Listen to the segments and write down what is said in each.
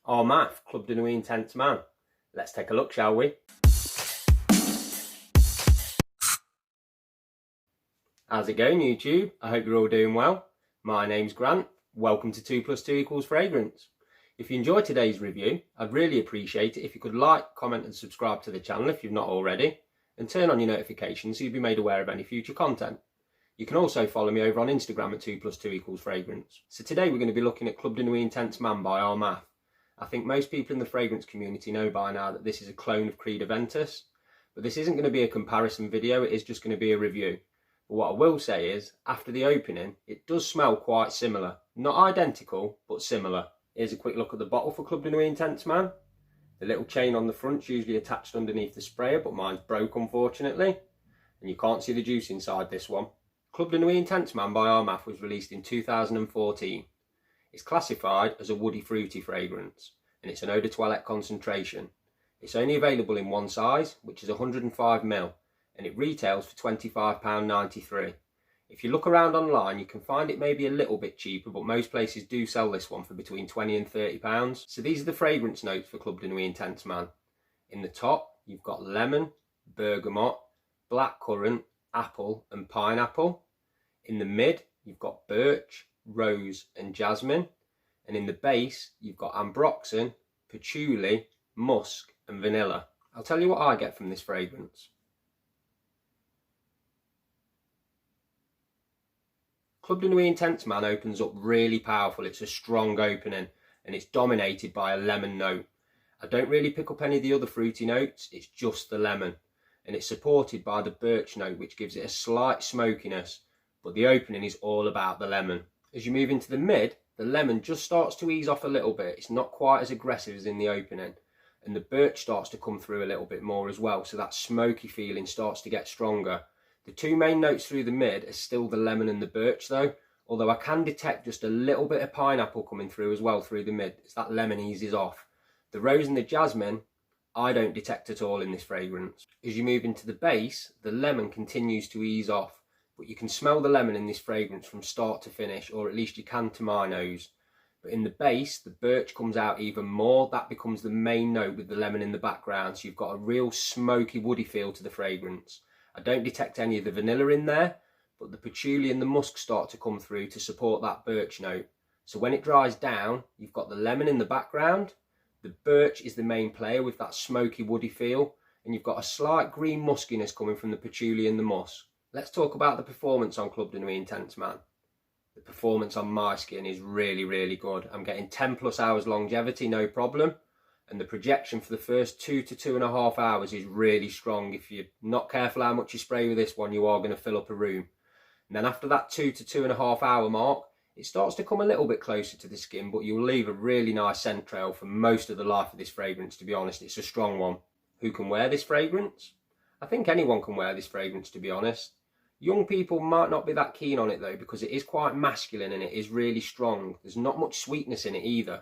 Our math, Club de Nuit Intense Man. Let's take a look, shall we? How's it going, YouTube? I hope you're all doing well. My name's Grant. Welcome to 2 + 2 = Fragrance. If you enjoyed today's review, I'd really appreciate it if you could like, comment and subscribe to the channel if you've not already, and turn on your notifications so you'll be made aware of any future content. You can also follow me over on Instagram at 2 + 2 = Fragrance. So today we're going to be looking at Club de Nuit Intense Man by Our Math. I think most people in the fragrance community know by now that this is a clone of Creed Aventus, but this isn't going to be a comparison video, it is just going to be a review. But what I will say is, after the opening, it does smell quite similar. Not identical, but similar. Here's a quick look at the bottle for Club de Nuit Intense Man. The little chain on the front's usually attached underneath the sprayer, but mine's broke unfortunately. And you can't see the juice inside this one. Club de Nuit Intense Man by Our Math was released in 2014. It's classified as a woody fruity fragrance, and it's an eau de toilette concentration. It's only available in one size, which is 105ml, and it retails for £25.93. If you look around online, you can find it maybe a little bit cheaper, but most places do sell this one for between £20 and £30. So these are the fragrance notes for Club de Nuit Intense Man. In the top, you've got lemon, bergamot, blackcurrant, apple and pineapple. In the mid, you've got birch, rose and jasmine. And in the base, you've got ambroxan, patchouli, musk and vanilla. I'll tell you what I get from this fragrance. Club de Nuit Intense Man opens up really powerful. It's a strong opening and it's dominated by a lemon note. I don't really pick up any of the other fruity notes, it's just the lemon. And it's supported by the birch note, which gives it a slight smokiness, but the opening is all about the lemon. As you move into the mid, the lemon just starts to ease off a little bit. It's not quite as aggressive as in the opening, and the birch starts to come through a little bit more as well, so that smoky feeling starts to get stronger. The two main notes through the mid are still the lemon and the birch though, although I can detect just a little bit of pineapple coming through as well through the mid as that lemon eases off. The rose and the jasmine I don't detect at all in this fragrance. As you move into the base, the lemon continues to ease off, but you can smell the lemon in this fragrance from start to finish, or at least you can to my nose. But in the base, the birch comes out even more. That becomes the main note with the lemon in the background, so you've got a real smoky, woody feel to the fragrance. I don't detect any of the vanilla in there, but the patchouli and the musk start to come through to support that birch note. So when it dries down, you've got the lemon in the background, the birch is the main player with that smoky, woody feel, and you've got a slight green muskiness coming from the patchouli and the musk. Let's talk about the performance on Club de Nuit Intense Man. The performance on my skin is really good. I'm getting 10+ hours longevity, no problem. And the projection for the first 2 to 2.5 hours is really strong. If you're not careful how much you spray with this one, you are going to fill up a room. And then after that 2 to 2.5 hour mark, it starts to come a little bit closer to the skin, but you'll leave a really nice scent trail for most of the life of this fragrance, to be honest. It's a strong one. Who can wear this fragrance? I think anyone can wear this fragrance, to be honest. Young people might not be that keen on it though, because it is quite masculine and it is really strong. There's not much sweetness in it either.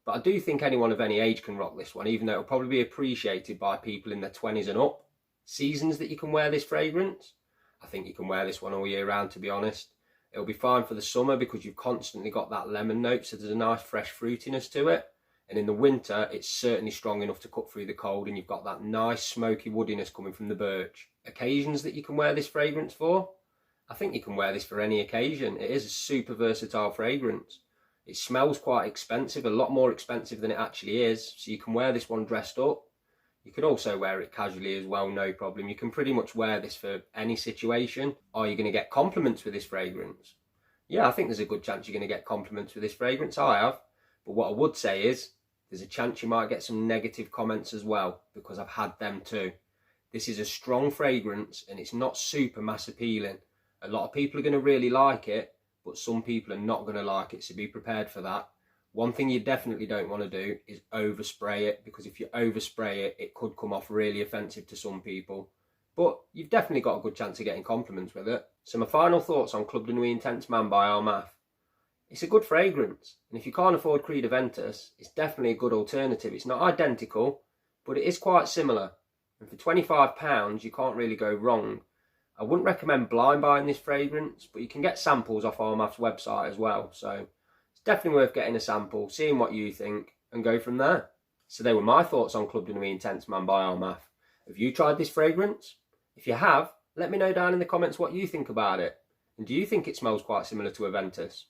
But I do think anyone of any age can rock this one, even though it'll probably be appreciated by people in their 20s and up. Seasons that you can wear this fragrance? I think you can wear this one all year round, to be honest. It'll be fine for the summer because you've constantly got that lemon note, so there's a nice fresh fruitiness to it. And in the winter, it's certainly strong enough to cut through the cold, and you've got that nice smoky woodiness coming from the birch. Occasions that you can wear this fragrance for? I think you can wear this for any occasion. It is a super versatile fragrance. It smells quite expensive, a lot more expensive than it actually is, so you can wear this one dressed up. You can also wear it casually as well, no problem. You can pretty much wear this for any situation. Are you going to get compliments with this fragrance? Yeah, I think there's a good chance you're going to get compliments with this fragrance. I have. But what I would say is, there's a chance you might get some negative comments as well, because I've had them too. This is a strong fragrance and it's not super mass appealing. A lot of people are going to really like it, but some people are not going to like it, so be prepared for that. One thing you definitely don't want to do is overspray it, because if you overspray it, it could come off really offensive to some people. But you've definitely got a good chance of getting compliments with it. So my final thoughts on Club de Nuit Intense Man by Our Math. It's a good fragrance, and if you can't afford Creed Aventus, it's definitely a good alternative. It's not identical, but it is quite similar. And for £25, you can't really go wrong. I wouldn't recommend blind buying this fragrance, but you can get samples off Our Math's website as well. So it's definitely worth getting a sample, seeing what you think, and go from there. So they were my thoughts on Club de Nuit Intense Man by Armaf. Have you tried this fragrance? If you have, let me know down in the comments what you think about it. And do you think it smells quite similar to Aventus?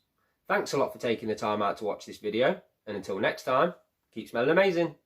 Thanks a lot for taking the time out to watch this video. And until next time, keep smelling amazing.